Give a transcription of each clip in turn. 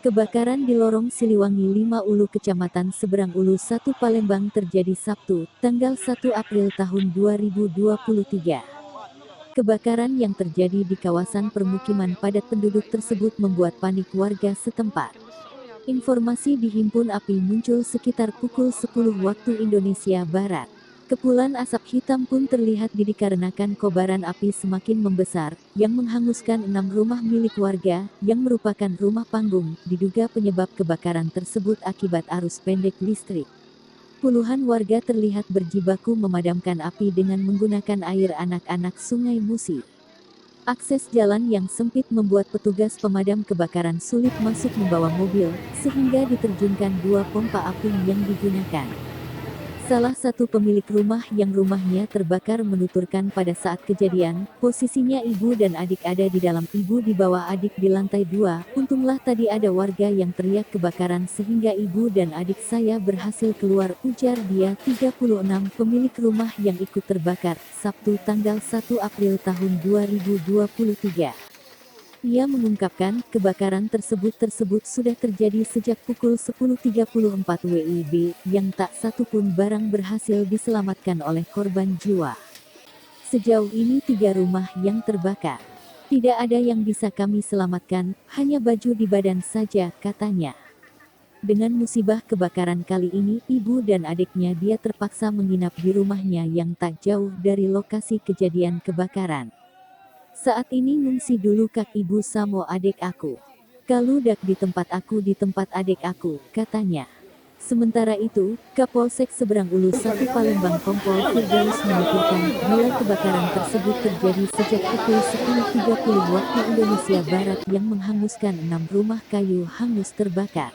Kebakaran di Lorong Siliwangi 5 Ulu Kecamatan Seberang Ulu 1 Palembang terjadi Sabtu, tanggal 1 April tahun 2023. Kebakaran yang terjadi di kawasan permukiman padat penduduk tersebut membuat panik warga setempat. Informasi dihimpun api muncul sekitar pukul 10 waktu Indonesia Barat. Kepulan asap hitam pun terlihat dikarenakan kobaran api semakin membesar, yang menghanguskan 6 rumah milik warga, yang merupakan rumah panggung. Diduga penyebab kebakaran tersebut akibat arus pendek listrik. Puluhan warga terlihat berjibaku memadamkan api dengan menggunakan air anak-anak Sungai Musi. Akses jalan yang sempit membuat petugas pemadam kebakaran sulit masuk membawa mobil, sehingga diterjunkan 2 pompa api yang digunakan. Salah satu pemilik rumah yang rumahnya terbakar menuturkan pada saat kejadian, posisinya ibu dan adik ada di dalam, ibu di bawah, adik di lantai 2. Untunglah tadi ada warga yang teriak kebakaran sehingga ibu dan adik saya berhasil keluar, ujar dia. 36 pemilik rumah yang ikut terbakar, Sabtu tanggal 1 April tahun 2023. Ia mengungkapkan, kebakaran tersebut sudah terjadi sejak pukul 10.34 WIB, yang tak satu pun barang berhasil diselamatkan oleh korban jiwa. Sejauh ini 3 rumah yang terbakar. Tidak ada yang bisa kami selamatkan, hanya baju di badan saja, katanya. Dengan musibah kebakaran kali ini, ibu dan adiknya dia terpaksa menginap di rumahnya yang tak jauh dari lokasi kejadian kebakaran. Saat ini ngungsi dulu kak ibu samo adik aku. Kalau dak di tempat aku di tempat adik aku, katanya. Sementara itu, Kapolsek Seberang Ulu 1 Palembang Kompol Firdaus menuturkan, bila kebakaran tersebut terjadi sejak pukul 10.30 waktu Indonesia Barat yang menghanguskan 6 rumah kayu hangus terbakar.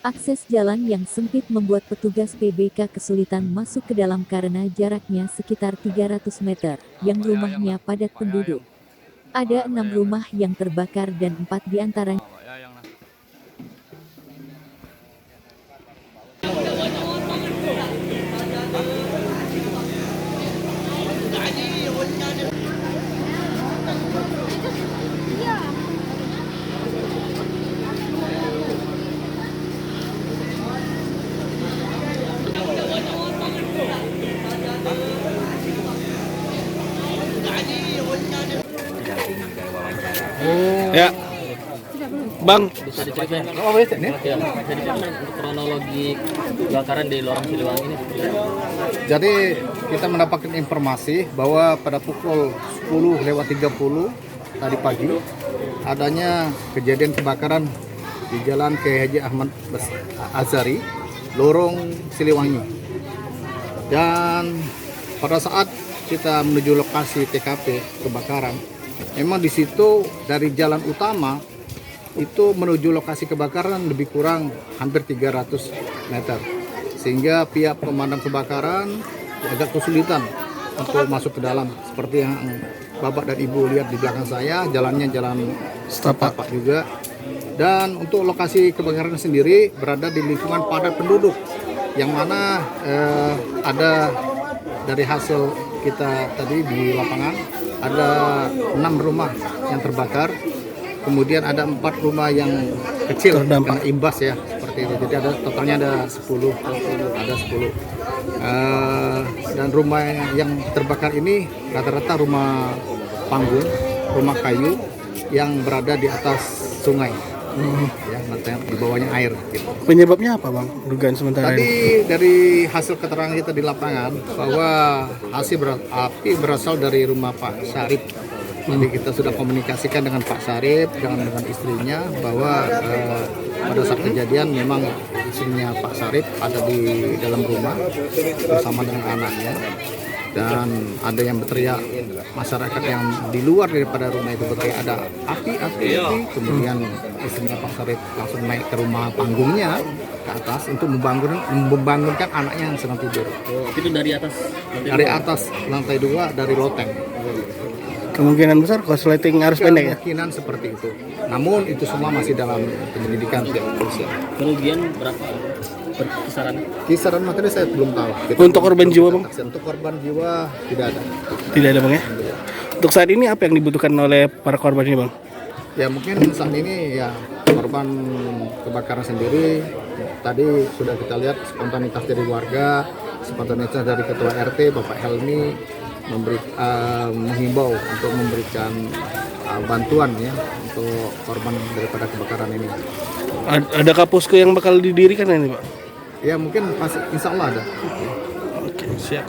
Akses jalan yang sempit membuat petugas PBK kesulitan masuk ke dalam karena jaraknya sekitar 300 meter, yang rumahnya padat penduduk. Ada 6 rumah yang terbakar dan 4 diantaranya Ya, Bang. Bisa diceritain untuk kronologi kebakaran di Lorong Siliwangi ini? Jadi kita mendapatkan informasi bahwa pada pukul 10.30 tadi pagi adanya kejadian kebakaran di Jalan Kiai Haji Ahmad Azhari, Lorong Siliwangi. Dan pada saat kita menuju lokasi TKP kebakaran, memang di situ dari jalan utama itu menuju lokasi kebakaran lebih kurang hampir 300 meter. Sehingga pihak pemadam kebakaran agak kesulitan untuk masuk ke dalam. Seperti yang Bapak dan Ibu lihat di belakang saya, jalannya jalan setapak juga. Dan untuk lokasi kebakaran sendiri berada di lingkungan padat penduduk, yang mana ada dari hasil kita tadi di lapangan, ada 6 rumah yang terbakar, kemudian ada 4 rumah yang kecil kena imbas ya, seperti itu. Jadi ada totalnya ada 10. Dan rumah yang terbakar ini rata-rata rumah panggung, rumah kayu yang berada di atas sungai. Ya, di bawahnya air gitu. Penyebabnya apa Bang? Dugaan sementara Tadi ini? dari hasil keterangan kita di lapangan bahwa api berasal dari rumah Pak Syarif. Jadi kita sudah komunikasikan dengan Pak Syarif dengan istrinya bahwa pada saat kejadian memang istrinya Pak Syarif ada di dalam rumah bersama dengan anaknya. Dan ada yang berteriak, masyarakat yang di luar daripada rumah itu berteriak ada api. Kemudian istrinya Pak Syarif langsung naik ke rumah panggungnya ke atas untuk membangunkan anaknya yang sedang tidur. Itu dari atas? Dari atas lantai 2 dari loteng. Kemungkinan besar korsleting arus pendek ya? Kemungkinan seperti itu. Namun itu semua masih dalam penyelidikan pihak kepolisian. Kerugian berapa? Kisaran? Kisaran materi saya belum tahu. Untuk korban jiwa Bang? Untuk korban jiwa tidak ada. Tidak ada Bang ya? Untuk saat ini apa yang dibutuhkan oleh para korban ini Bang? Ya mungkin saat ini ya korban kebakaran sendiri tadi sudah kita lihat spontanitas dari warga, spontanitas dari Ketua RT Bapak Helmi menghimbau untuk memberikan bantuan ya untuk korban daripada kebakaran ini. Adakah posko yang bakal didirikan ini, Pak? Ya mungkin pasti insya Allah ada. Oke, siap.